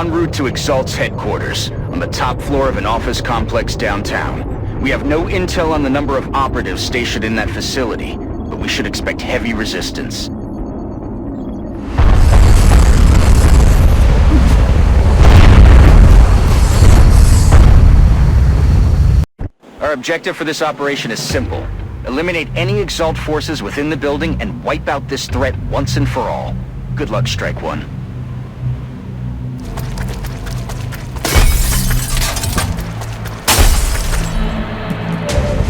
en route to Exalt's headquarters, on the top floor of an office complex downtown. We have no intel on the number of operatives stationed in that facility, but we should expect heavy resistance. Our objective for this operation is simple. Eliminate any Exalt forces within the building and wipe out this threat once and for all. Good luck, Strike One.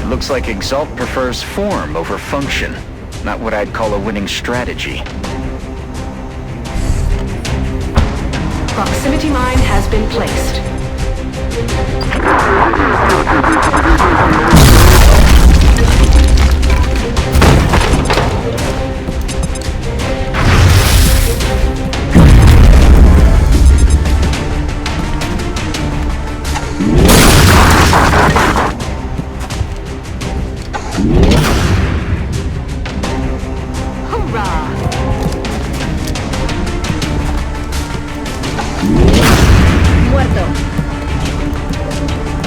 It looks like Exalt prefers form over function. Not what I'd call a winning strategy. Proximity mine has been placed.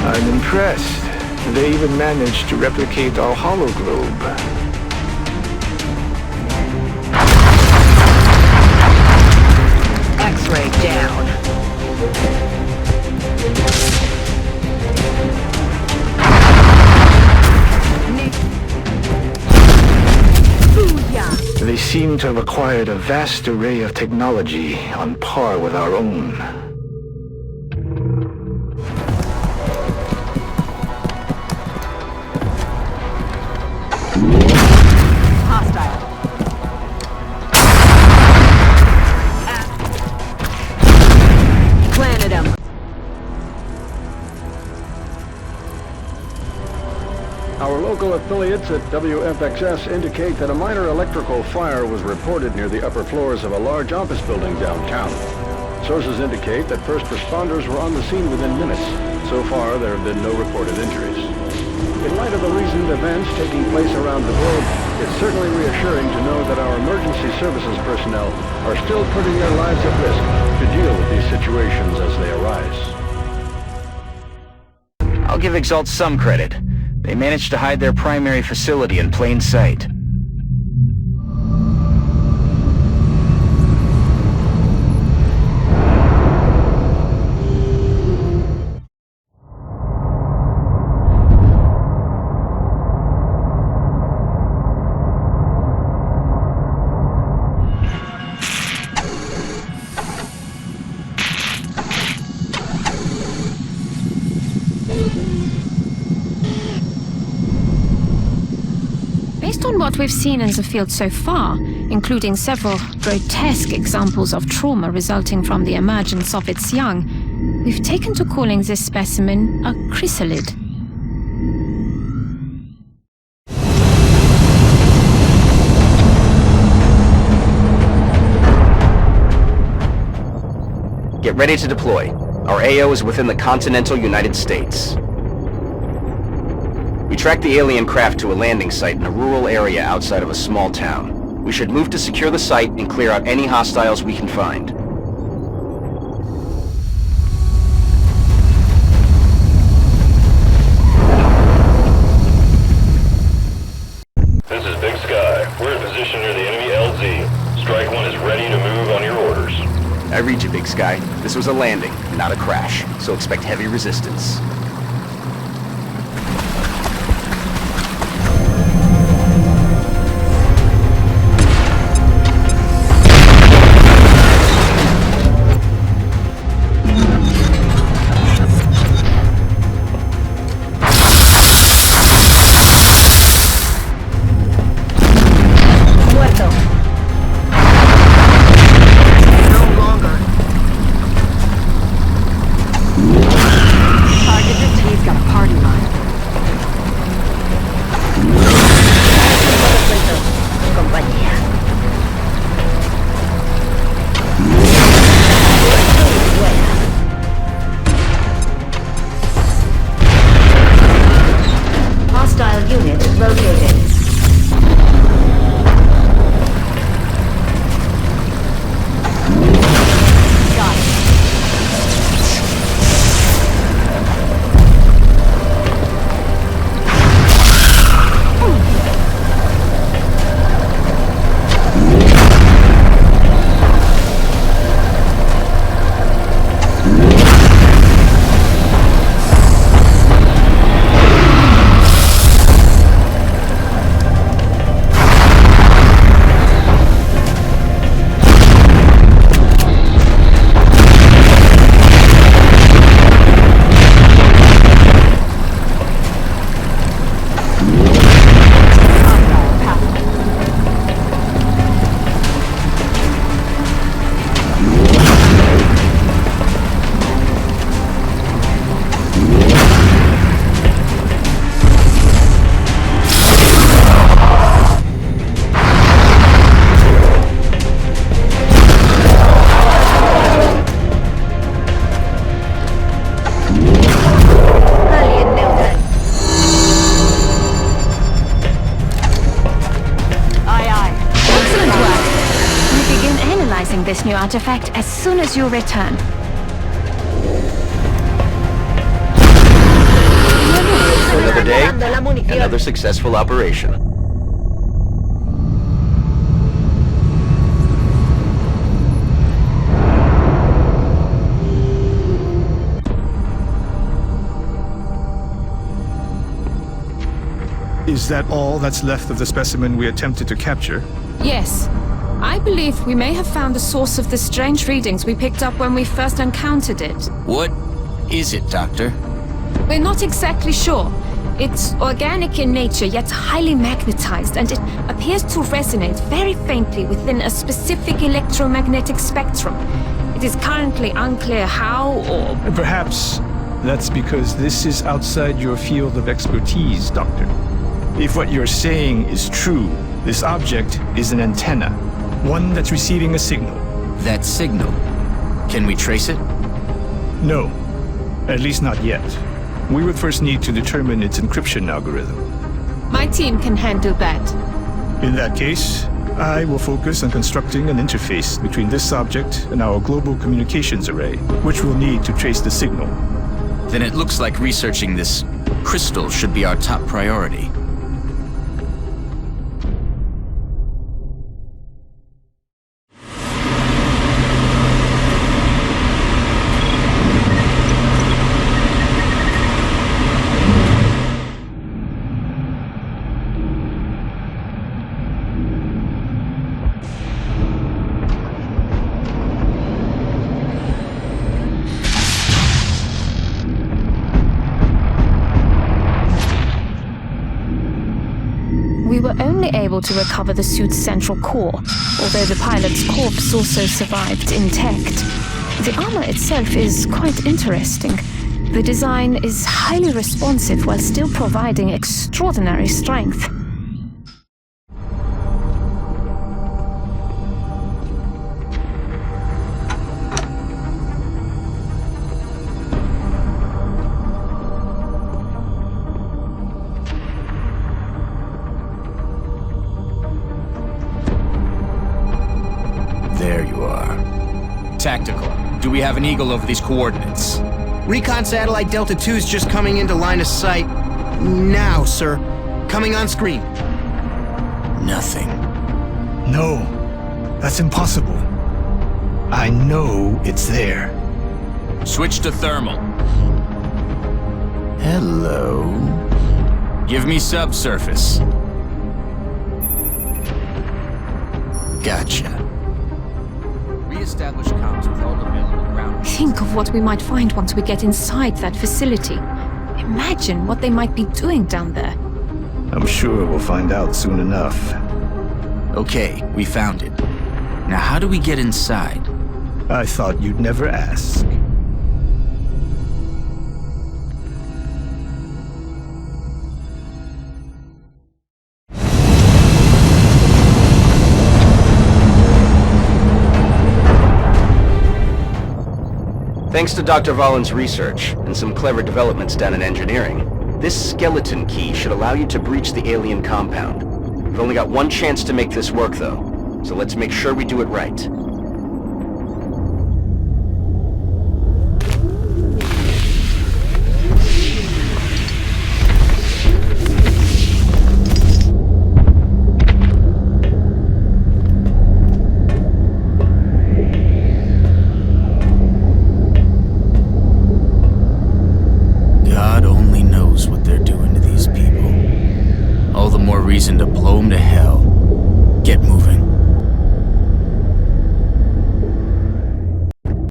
I'm impressed. They even managed to replicate our hologlobe. X-ray down. They seem to have acquired a vast array of technology on par with our own. Our local affiliates at WFXS indicate that a minor electrical fire was reported near the upper floors of a large office building downtown. Sources indicate that first responders were on the scene within minutes. So far, there have been no reported injuries. In light of the recent events taking place around the globe, it's certainly reassuring to know that our emergency services personnel are still putting their lives at risk to deal with these situations as they arise. I'll give Exalt some credit. They managed to hide their primary facility in plain sight. Based on what we've seen in the field so far, including several grotesque examples of trauma resulting from the emergence of its young, we've taken to calling this specimen a chrysalid. Get ready to deploy. Our AO is within the continental United States. We tracked the alien craft to a landing site in a rural area outside of a small town. We should move to secure the site and clear out any hostiles we can find. This is Big Sky. We're in position near the enemy LZ. Strike One is ready to move on your orders. I read you, Big Sky. This was a landing, not a crash, so expect heavy resistance. processing this new artifact as soon as you return. Another day, another successful operation. Is that all that's left of the specimen we attempted to capture? Yes. I believe we may have found the source of the strange readings we picked up when we first encountered it. What is it, Doctor? We're not exactly sure. It's organic in nature, yet highly magnetized, and it appears to resonate very faintly within a specific electromagnetic spectrum. It is currently unclear how or... Perhaps that's because this is outside your field of expertise, Doctor. If what you're saying is true, this object is an antenna, one that's receiving a signal. That signal. Can we trace it? No, at least not yet. We would first need to determine its encryption algorithm. My team can handle that. In that case, I will focus on constructing an interface between this object and our global communications array, which we'll need to trace the signal. Then it looks like researching this crystal should be our top priority. We were only able to recover the suit's central core, although the pilot's corpse also survived intact. The armor itself is quite interesting. The design is highly responsive while still providing extraordinary strength. There you are. Tactical. Do we have an eagle over these coordinates? Recon satellite Delta 2's just coming into line of sight. Now, sir. Coming on screen. Nothing. No, that's impossible. I know it's there. Switch to thermal. Hello. Give me subsurface. Gotcha. Re-establish comms with all available ground. Think of what we might find once we get inside that facility. Imagine what they might be doing down there. I'm sure we'll find out soon enough. Okay, we found it. Now how do we get inside? I thought you'd never ask. Thanks to Dr. Vollen's research and some clever developments done in engineering, this skeleton key should allow you to breach the alien compound. We've only got one chance to make this work, though, so let's make sure we do it right. God only knows what they're doing to these people. All the more reason to blow them to hell. Get moving.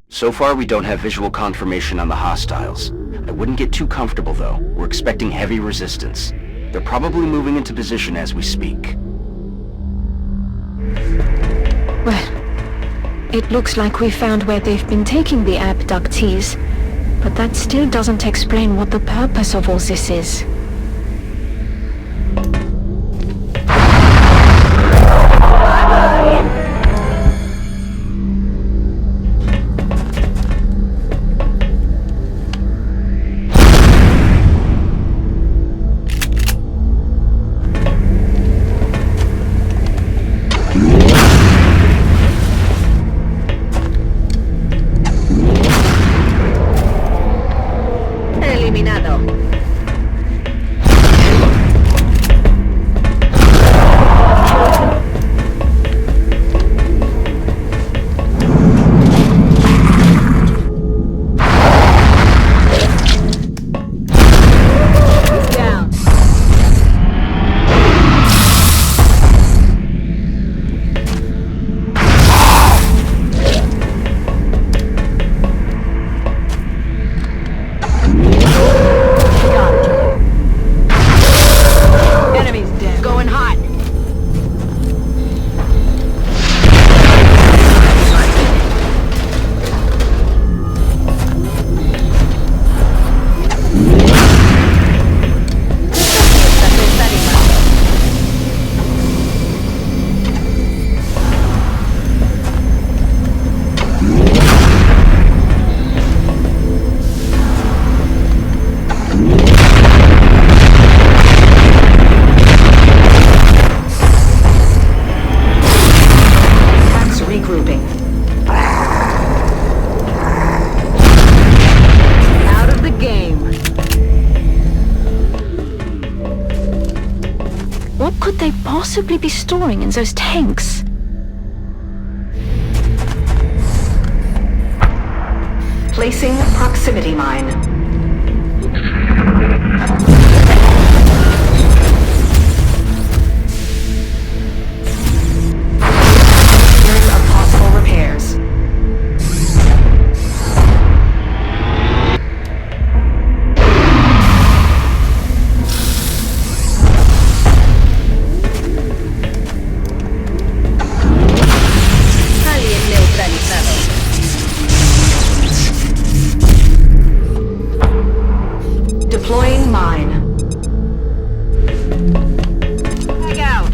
So far, we don't have visual confirmation on the hostiles. I wouldn't get too comfortable, though. We're expecting heavy resistance. They're probably moving into position as we speak. Well, it looks like we found where they've been taking the abductees, but that still doesn't explain what the purpose of all this is. possibly be storing in those tanks? Placing proximity mine. Series of possible repairs. Deploying mine. Tag out.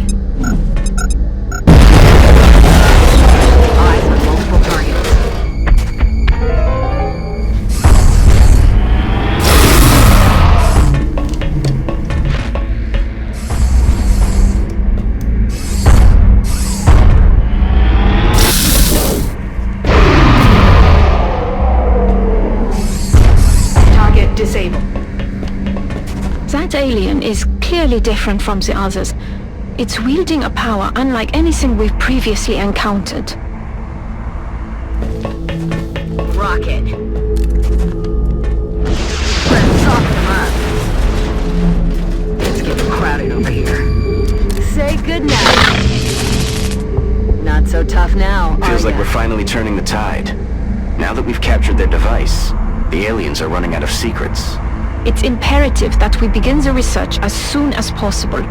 Eyes on multiple targets. Target disabled. That alien is clearly different from the others. It's wielding a power unlike anything we've previously encountered. Rocket. Let's soften them up. It's getting crowded over here. Say goodnight. Not so tough now, Feels are like ya? we're finally turning the tide. Now that we've captured their device, the aliens are running out of secrets. It's imperative that we begin the research as soon as possible.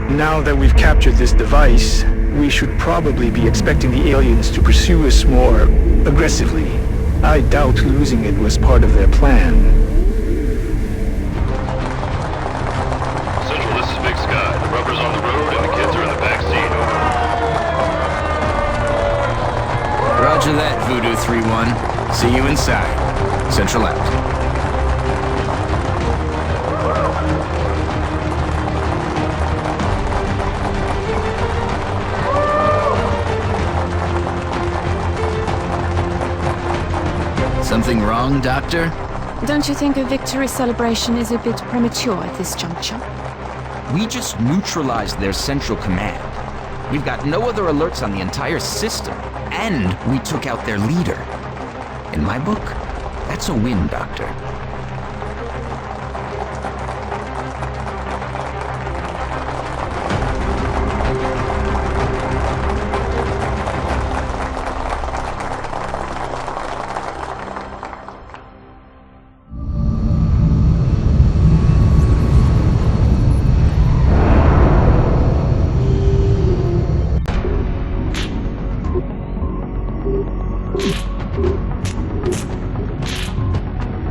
Now that we've captured this device, we should probably be expecting the aliens to pursue us more aggressively. I doubt losing it was part of their plan. Central, this is Big Sky. The rubber's on the road and the kids are in the back seat. Roger that, Voodoo 3-1. See you inside. Central out. Something wrong, Doctor? Don't you think a victory celebration is a bit premature at this juncture? We just neutralized their central command. We've got no other alerts on the entire system, and we took out their leader. In my book, that's a win, Doctor.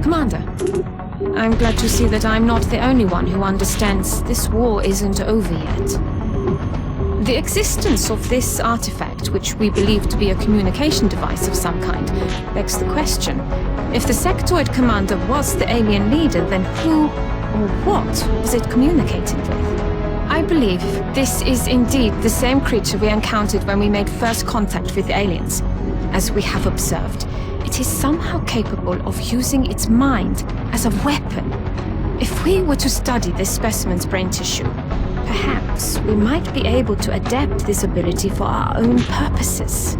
Commander, I'm glad to see that I'm not the only one who understands this war isn't over yet. The existence of this artifact, which we believe to be a communication device of some kind, begs the question. If the sectoid commander was the alien leader, then who or what was it communicating with? I believe this is indeed the same creature we encountered when we made first contact with the aliens. As we have observed, it is somehow capable of using its mind as a weapon. If we were to study this specimen's brain tissue, perhaps we might be able to adapt this ability for our own purposes.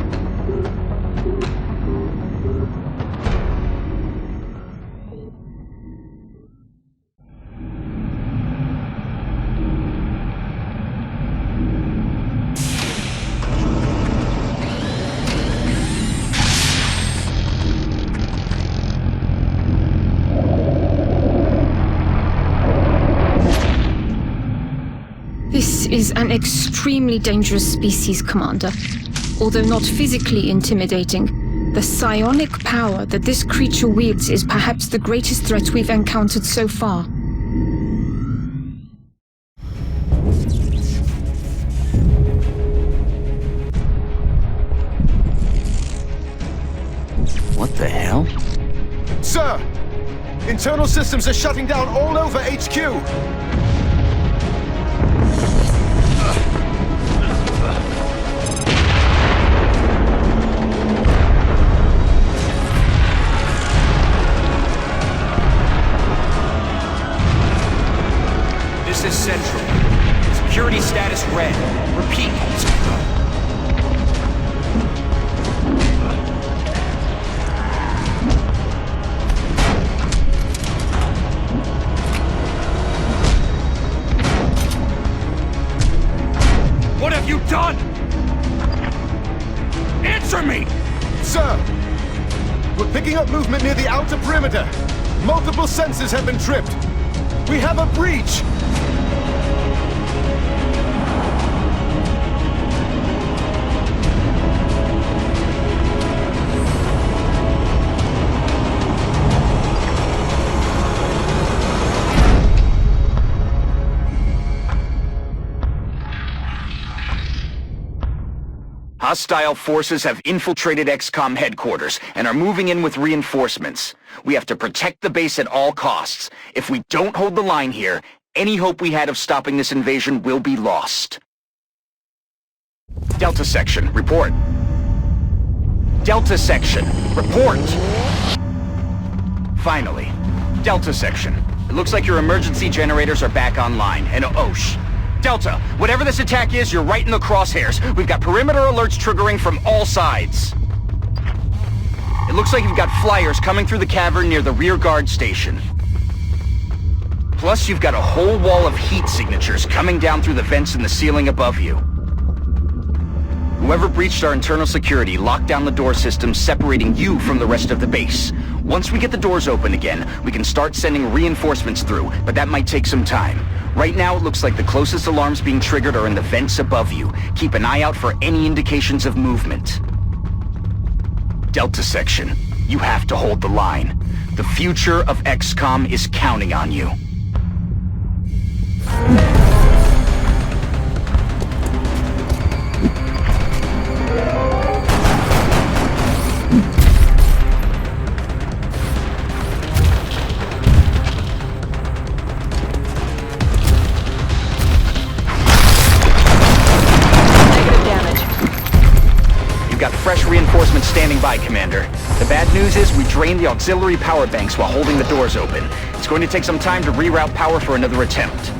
This is an extremely dangerous species, Commander. Although not physically intimidating, the psionic power that this creature wields is perhaps the greatest threat we've encountered so far. What the hell? Sir! Internal systems are shutting down all over HQ! This is Central. Security status red. repeat. What have you done? Answer me! Sir! We're picking up movement near the outer perimeter. Multiple sensors have been tripped. We have a breach! Hostile forces have infiltrated XCOM headquarters and are moving in with reinforcements. We have to protect the base at all costs. If we don't hold the line here, any hope we had of stopping this invasion will be lost. Delta Section, report. Delta Section, report! Finally. Delta Section. It looks like your emergency generators are back online, and Delta, whatever this attack is, you're right in the crosshairs. We've got perimeter alerts triggering from all sides. It looks like you've got flyers coming through the cavern near the rear guard station. Plus, you've got a whole wall of heat signatures coming down through the vents in the ceiling above you. Whoever breached our internal security locked down the door system, separating you from the rest of the base. Once we get the doors open again, we can start sending reinforcements through, but that might take some time. Right now, it looks like the closest alarms being triggered are in the vents above you. Keep an eye out for any indications of movement. Delta Section, you have to hold the line. The future of XCOM is counting on you. Fresh reinforcements standing by, Commander. The bad news is we drained the auxiliary power banks while holding the doors open. It's going to take some time to reroute power for another attempt.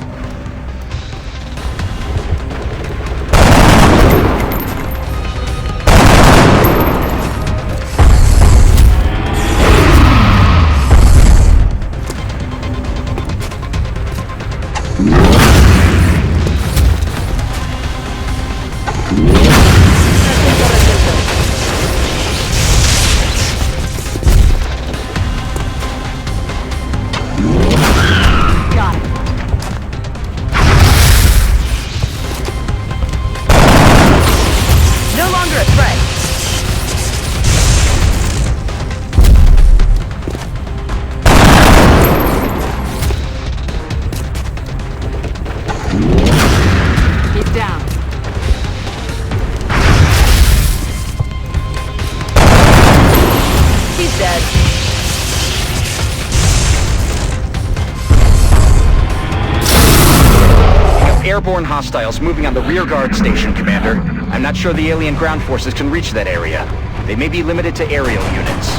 Airborne hostiles moving on the rear guard station, Commander. I'm not sure the alien ground forces can reach that area. They may be limited to aerial units.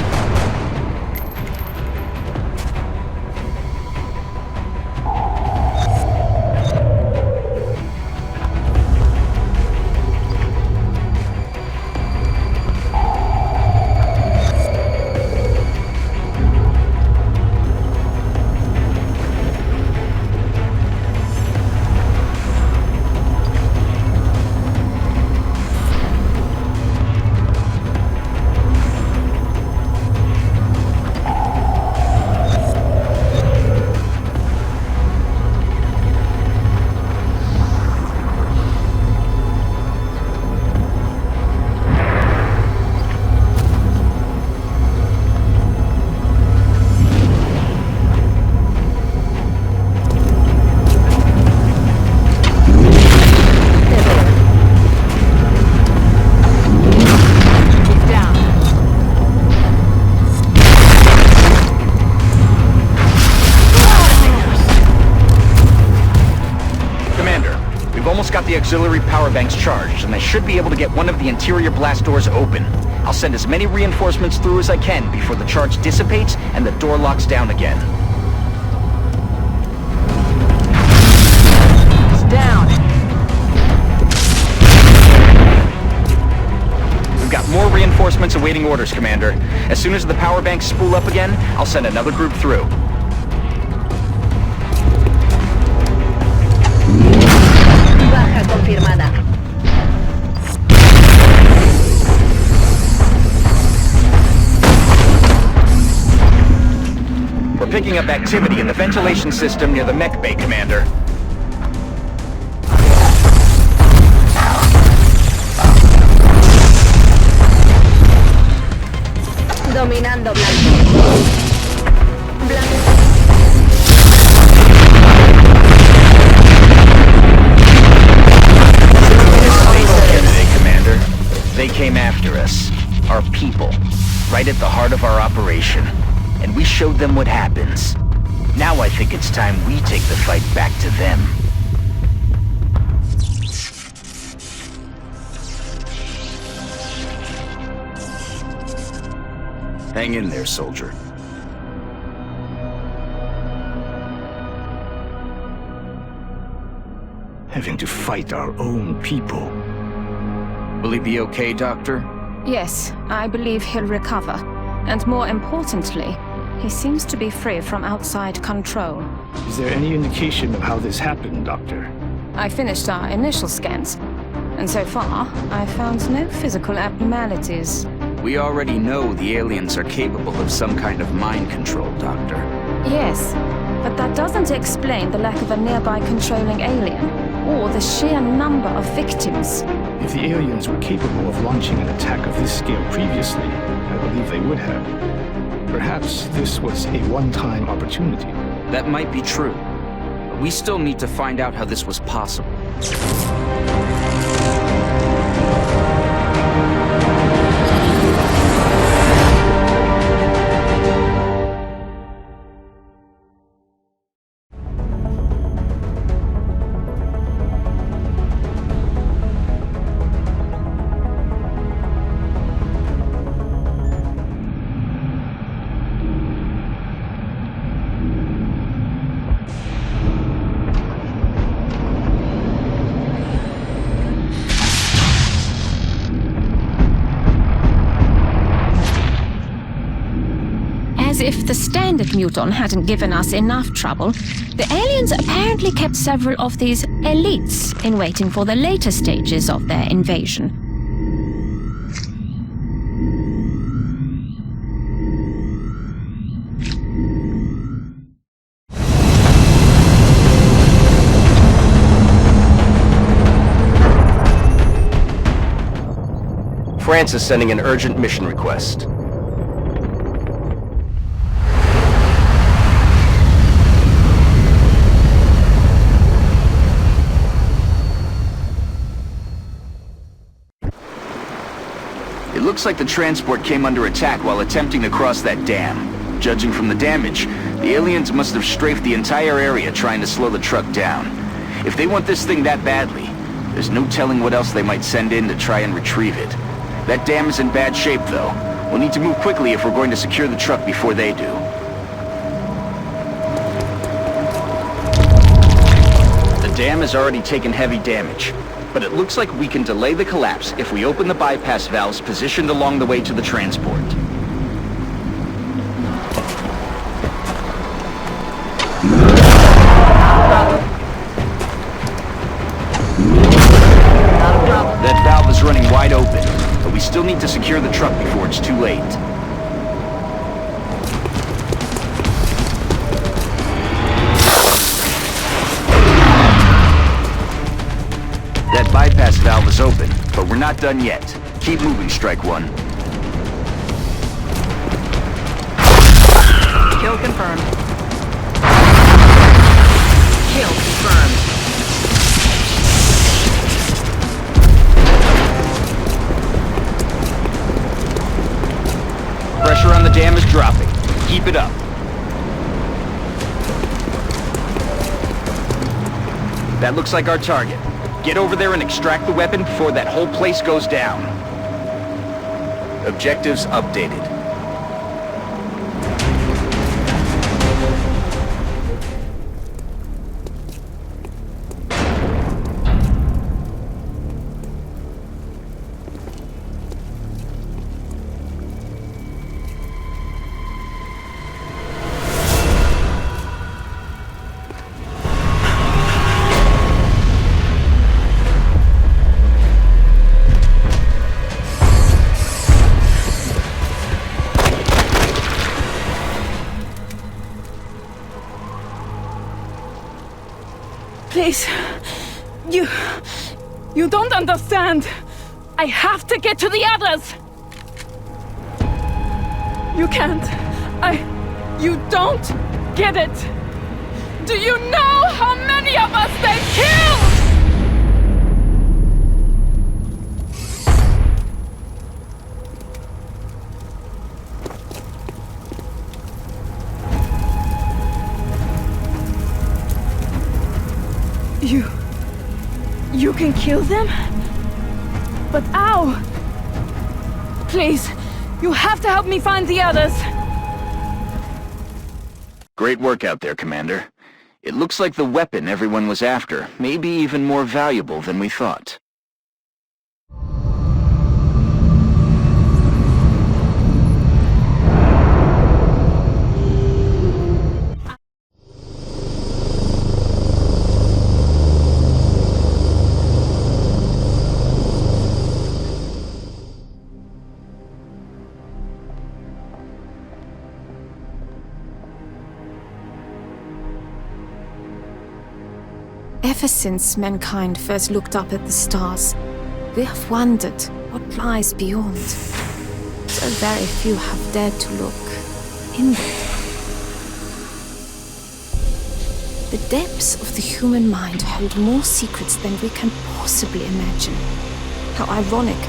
Got the auxiliary power banks charged, and I should be able to get one of the interior blast doors open. I'll send as many reinforcements through as I can before the charge dissipates and the door locks down again. It's down. Reinforcements awaiting orders, Commander. As soon as the power banks spool up again, I'll send another group through. Baja confirmada. We're picking up activity in the ventilation system near the mech bay, Commander. Dominando blanco. Commander. They came after us. Our people. Right at the heart of our operation. And we showed them what happens. Now I think it's time we take the fight back to them. Hang in there, soldier. Having to fight our own people. Will he be okay, Doctor? Yes, I believe he'll recover. And more importantly, he seems to be free from outside control. Is there any indication of how this happened, Doctor? I finished our initial scans, and so far, I've found no physical abnormalities. We already know the aliens are capable of some kind of mind control, Doctor. Yes, but that doesn't explain the lack of a nearby controlling alien, or the sheer number of victims. If the aliens were capable of launching an attack of this scale previously, I believe they would have. Perhaps this was a one-time opportunity. That might be true. But we still need to find out how this was possible. As if the standard muton hadn't given us enough trouble, the aliens apparently kept several of these elites in waiting for the later stages of their invasion. France is sending an urgent mission request. It looks like the transport came under attack while attempting to cross that dam. Judging from the damage, the aliens must have strafed the entire area trying to slow the truck down. If they want this thing that badly, there's no telling what else they might send in to try and retrieve it. That dam is in bad shape, though. We'll need to move quickly if we're going to secure the truck before they do. The dam has already taken heavy damage, but it looks like we can delay the collapse if we open the bypass valves positioned along the way to the transport. That valve is running wide open, but we still need to secure the truck before it's too late. That bypass valve is open, but we're not done yet. Keep moving, Strike One. Kill confirmed. Kill confirmed. Pressure on the dam is dropping. Keep it up. That looks like our target. Get over there and extract the weapon before that whole place goes down. Objectives updated. Please. You don't understand. I have to get to the others. You can't. You don't get it. Do you know how many of us they've killed? You can kill them? But how? Please, you have to help me find the others. Great work out there, Commander. It looks like the weapon everyone was after may be even more valuable than we thought. Ever since mankind first looked up at the stars, we have wondered what lies beyond. So very few have dared to look inward. The depths of the human mind hold more secrets than we can possibly imagine. How ironic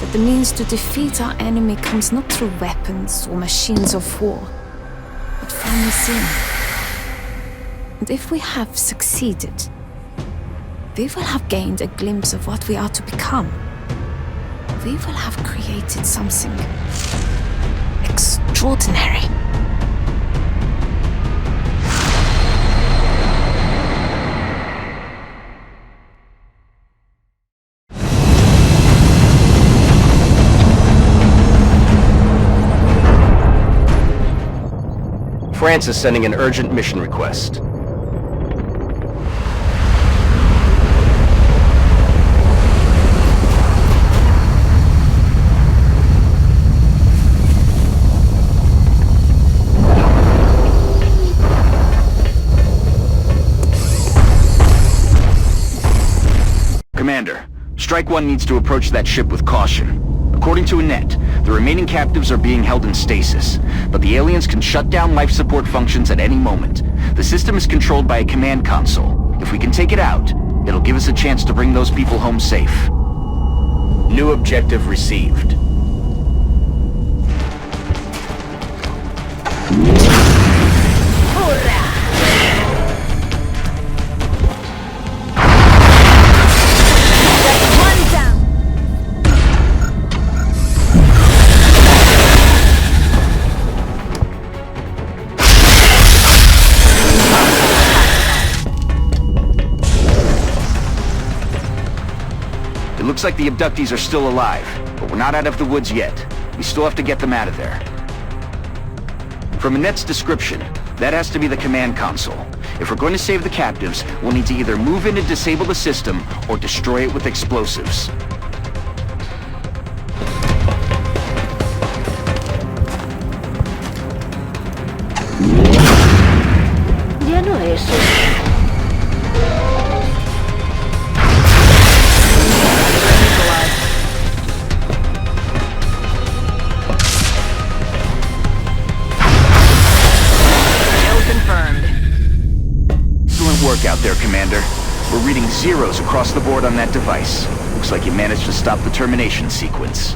that the means to defeat our enemy comes not through weapons or machines of war, but from within. And if we have succeeded, we will have gained a glimpse of what we are to become. We will have created something extraordinary. France is sending an urgent mission request. Commander, Strike One needs to approach that ship with caution. According to Annette, the remaining captives are being held in stasis, but the aliens can shut down life support functions at any moment. The system is controlled by a command console. If we can take it out, it'll give us a chance to bring those people home safe. New objective received. Looks like the abductees are still alive, but we're not out of the woods yet. We still have to get them out of there. From Annette's description, that has to be the command console. If we're going to save the captives, we'll need to either move in and disable the system, or destroy it with explosives. Ya no es eso. Work out there, Commander. We're reading zeros across the board on that device. Looks like you managed to stop the termination sequence.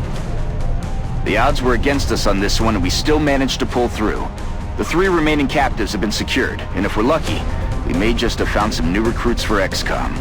The odds were against us on this one, and we still managed to pull through. The 3 remaining captives have been secured, and if we're lucky, we may just have found some new recruits for XCOM.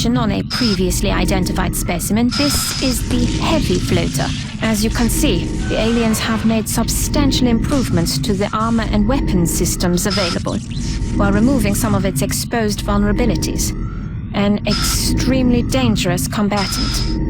information on a previously identified specimen. This is the heavy floater. As you can see, the aliens have made substantial improvements to the armor and weapons systems available, while removing some of its exposed vulnerabilities. An extremely dangerous combatant.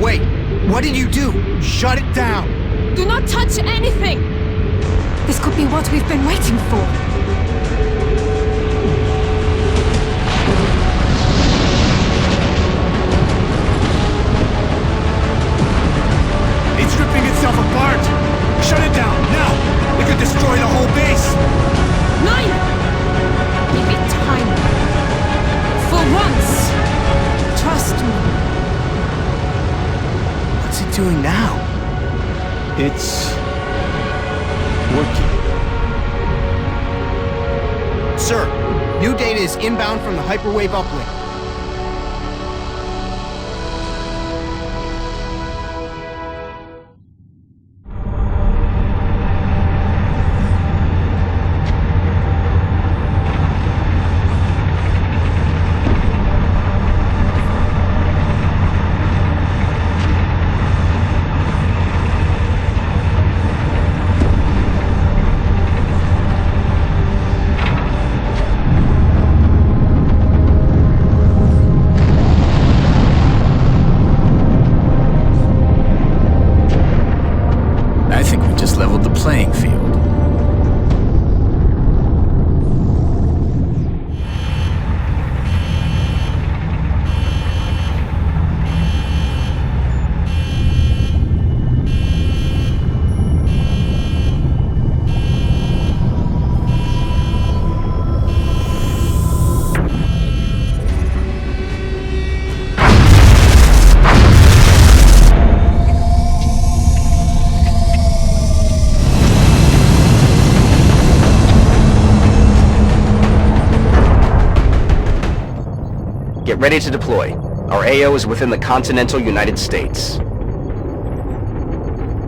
Wait, what did you do? Shut it down! Do not touch anything! This could be what we've been waiting for. It's ripping itself apart! Shut it down, now! It could destroy the whole base! Nine! Give it time. For once! Trust me. What's it doing now? It's... working. Sir, new data is inbound from the hyperwave uplink. Playing field. Get ready to deploy. Our AO is within the continental United States.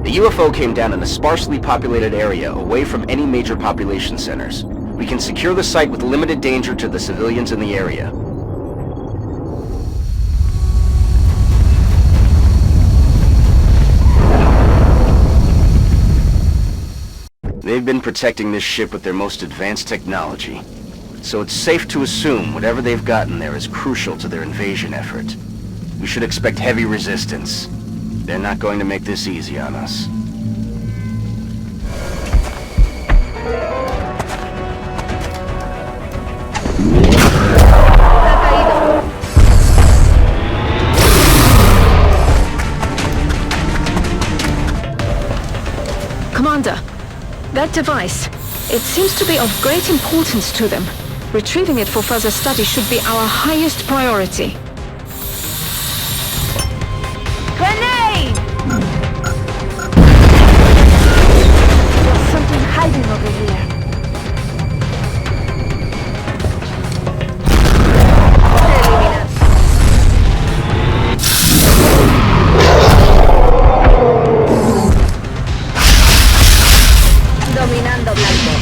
The UFO came down in a sparsely populated area away from any major population centers. We can secure the site with limited danger to the civilians in the area. They've been protecting this ship with their most advanced technology. So it's safe to assume whatever they've gotten there is crucial to their invasion effort. We should expect heavy resistance. They're not going to make this easy on us. Commander, that device, it seems to be of great importance to them. Retrieving it for further study should be our highest priority. Grenade! There's something hiding over here. Dominando blanco.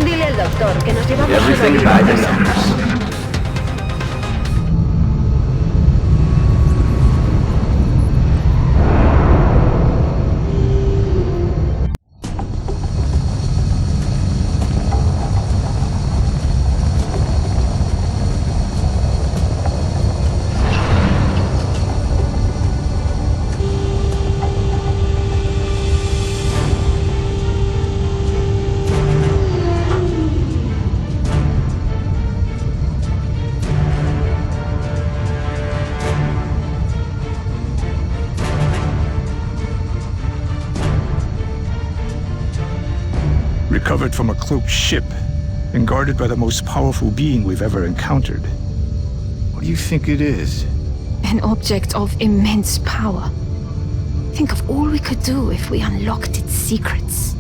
Dile al doctor que nos llevamos Everything by the numbers. Recovered from a cloaked ship and guarded by the most powerful being we've ever encountered. What do you think it is? An object of immense power. Think of all we could do if we unlocked its secrets.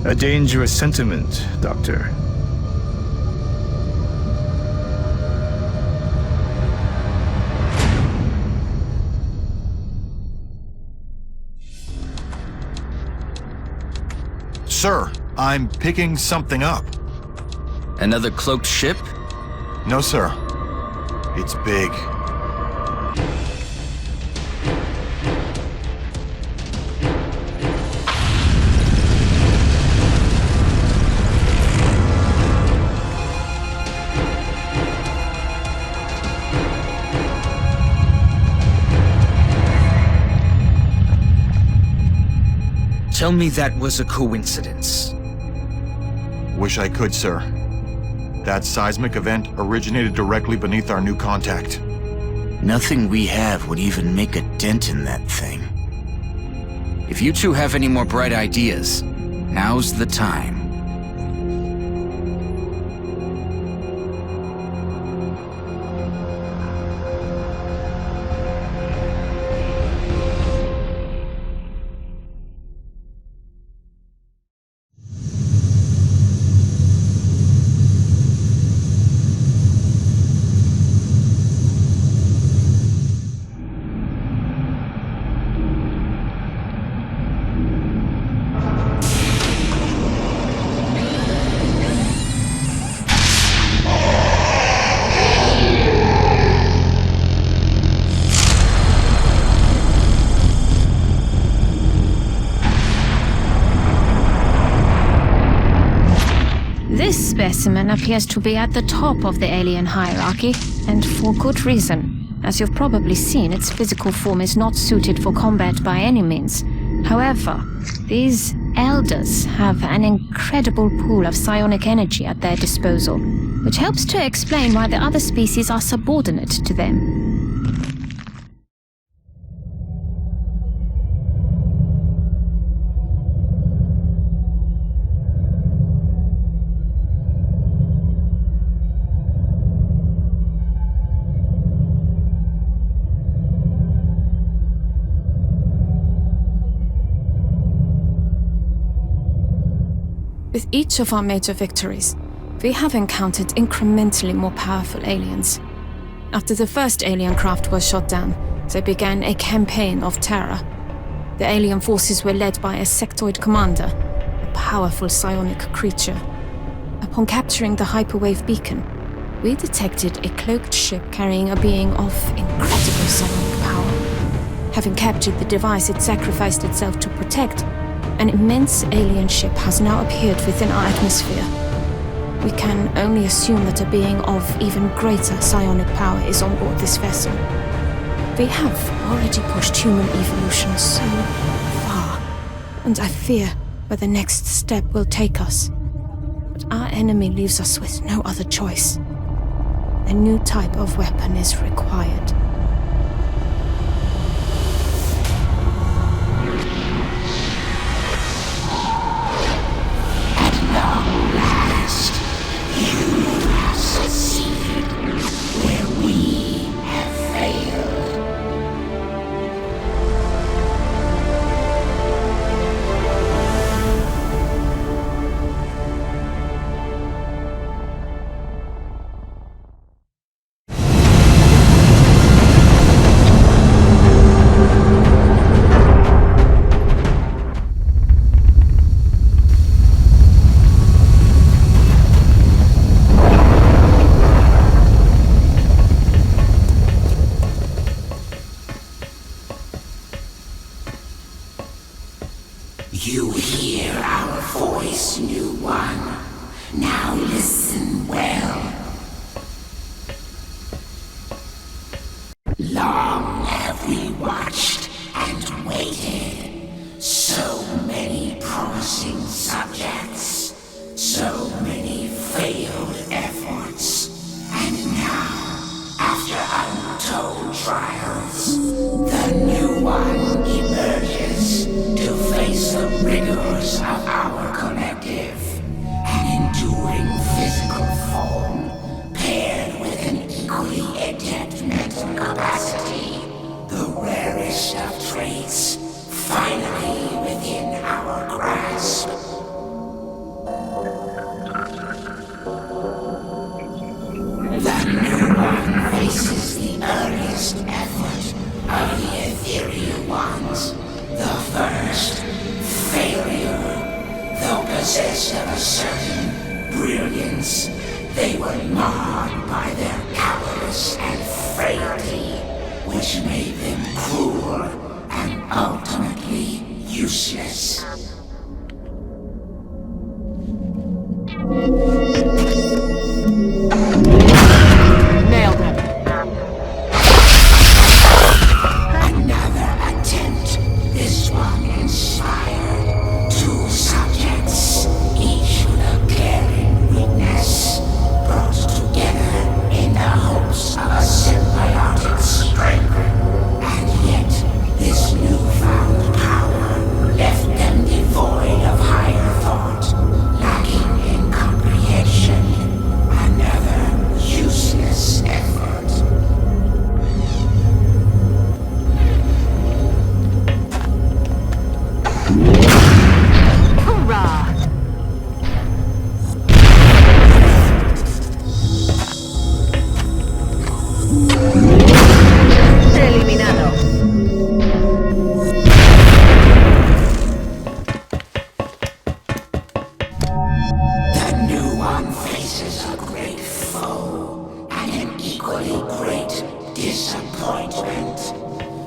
A dangerous sentiment, Doctor. Sir, I'm picking something up. Another cloaked ship? No, sir. It's big. Tell me that was a coincidence. Wish I could, sir. That seismic event originated directly beneath our new contact. Nothing we have would even make a dent in that thing. If you two have any more bright ideas, now's the time. This specimen appears to be at the top of the alien hierarchy, and for good reason. As you've probably seen, its physical form is not suited for combat by any means. However, these elders have an incredible pool of psionic energy at their disposal, which helps to explain why the other species are subordinate to them. With each of our major victories, we have encountered incrementally more powerful aliens. After the first alien craft was shot down, they began a campaign of terror. The alien forces were led by a sectoid commander, a powerful psionic creature. Upon capturing the hyperwave beacon, we detected a cloaked ship carrying a being of incredible psionic power. Having captured the device it sacrificed itself to protect, an immense alien ship has now appeared within our atmosphere. We can only assume that a being of even greater psionic power is on board this vessel. We have already pushed human evolution so far, and I fear where the next step will take us. But our enemy leaves us with no other choice. A new type of weapon is required. You hear our voice, new one. Now listen well. Long have we watched and waited. So many promising subjects. So many failed efforts. And now, after untold trials, the new one emerges to face the rigors of our collective. An enduring physical form, paired with an equally adept mental capacity. The rarest of traits, finally within our grasp. The new one faces the earliest effort of the ethereal ones. The first failure, were marred by their cowardice and frailty, which made them cruel and ultimately useless. Nailed him. Another attempt, this one inspired two subjects, each with a glaring weakness, brought together in the hopes of a symbiotic strength. And yet, this newfound power left them devoid of higher thought, lacking in comprehension. Another useless effort. Hoorah! Eliminado. The new one faces a great foe and an equally great disappointment.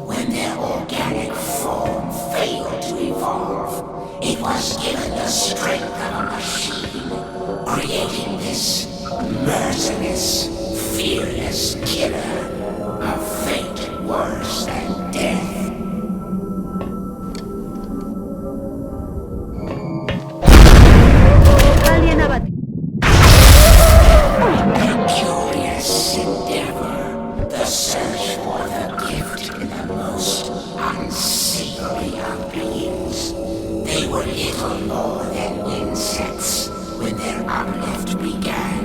When their organic form failed to evolve, it was given the strength of a machine, creating this merciless, fearless killer, a fate worse than death. Alien abatido. A curious endeavor, the search for the gift in the most unsavory of beings. They were little more than insects when their uplift began,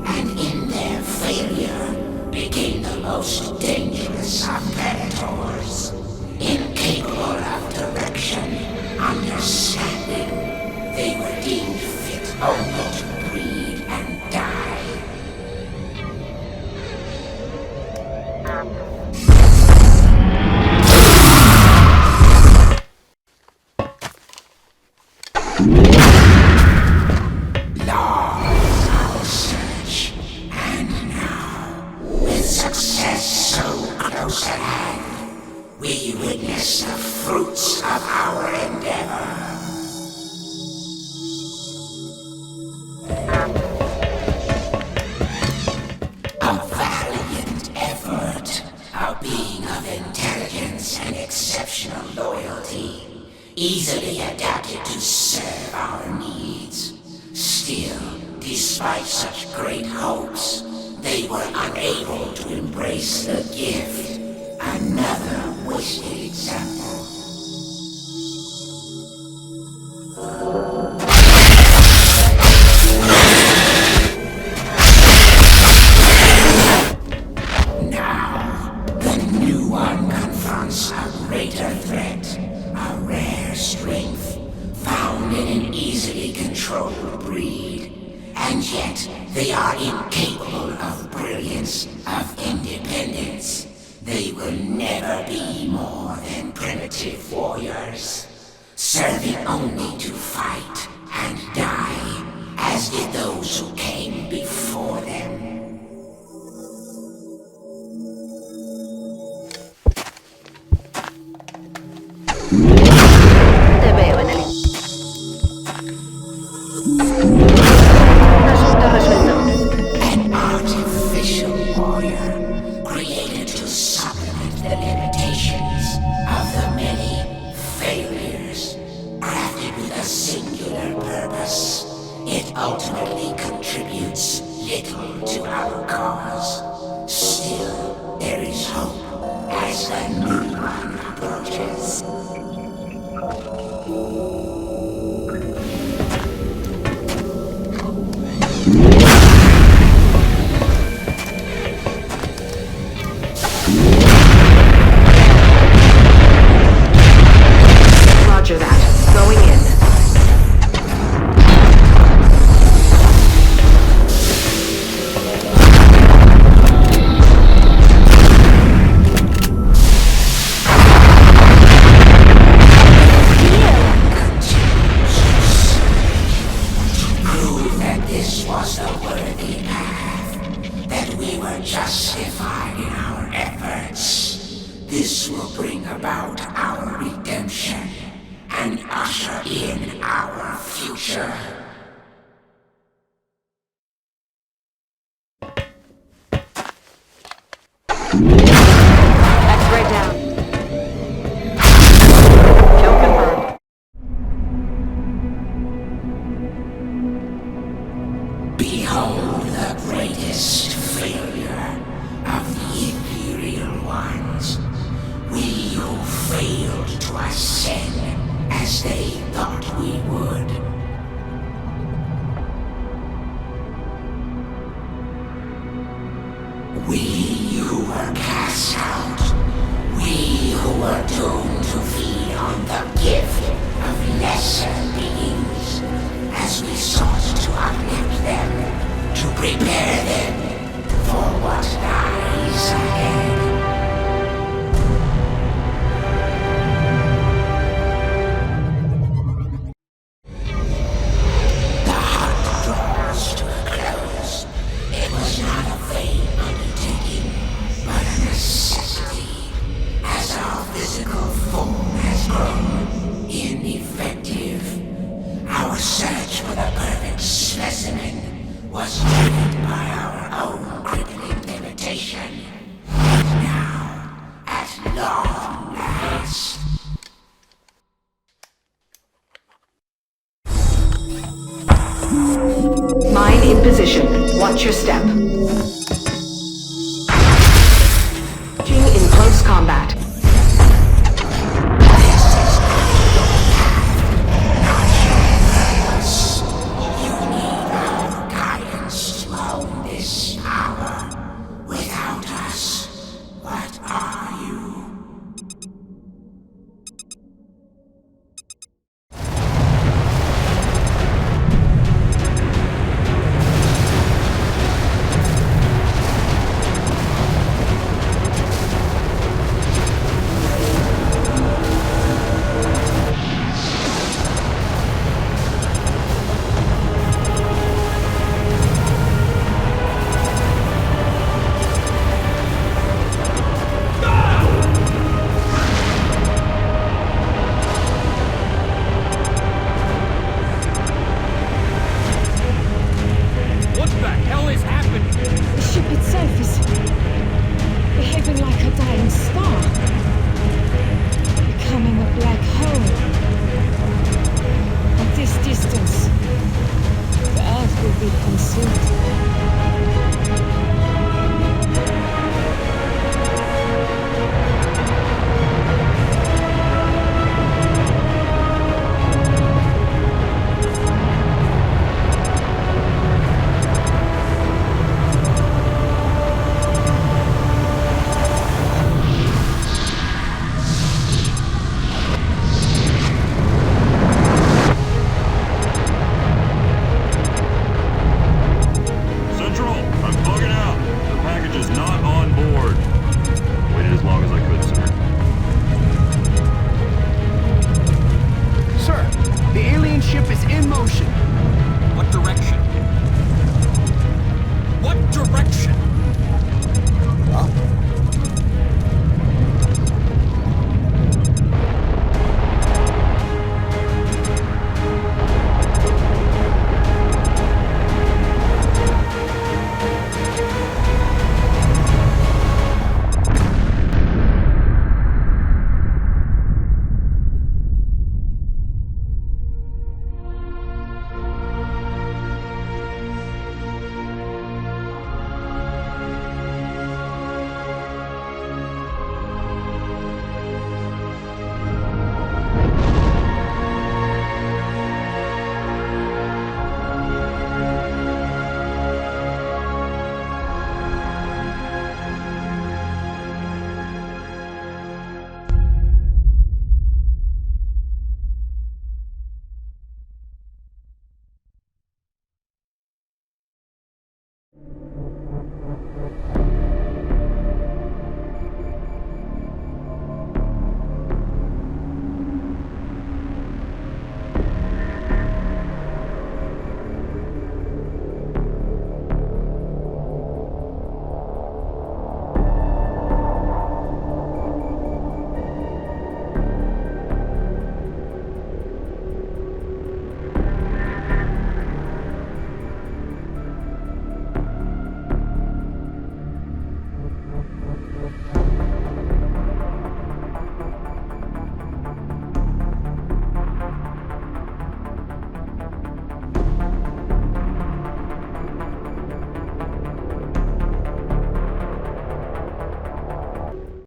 and in their failure became the most dangerous of predators. Incapable of direction, understanding, they were deemed fit only to breed and die. Long our search, and now, with success so close at hand, we witness the fruits of our endeavor. A valiant effort, a being of intelligence and exceptional loyalty, easily adapted to serve our needs. Still, despite such great hopes, they were unable to embrace the gift. Another wasted example. Now, the new one confronts a greater threat, a rare strength found in an easily controlled breed. And yet, they are incapable of brilliance, of independence. They will never be more than primitive warriors, serving only to fight and die, as did those who came before them. Te veo en el... Asunto resuelto. An artificial warrior, created to supplement the limitations of the many failures, crafted with a singular purpose. It ultimately contributes little to our cause. Still, there is hope as the new one approaches. Roger that. Going in. bring about our redemption and usher in our future. X-ray down. Kill confirmed. Behold the greatest failure of the Imperial ones. We who failed to ascend as they thought we would. We who were cast out. We who were doomed to feed on the gift of lesser beings. As we sought to uplift them, to prepare them for what lies ahead. The hunt draws to a close. It was not a vain undertaking, but a necessity, as our physical form has grown ineffective. Our search for the perfect specimen was driven by our own crippling limitation. And now, at long last... Mine in position. Watch your step.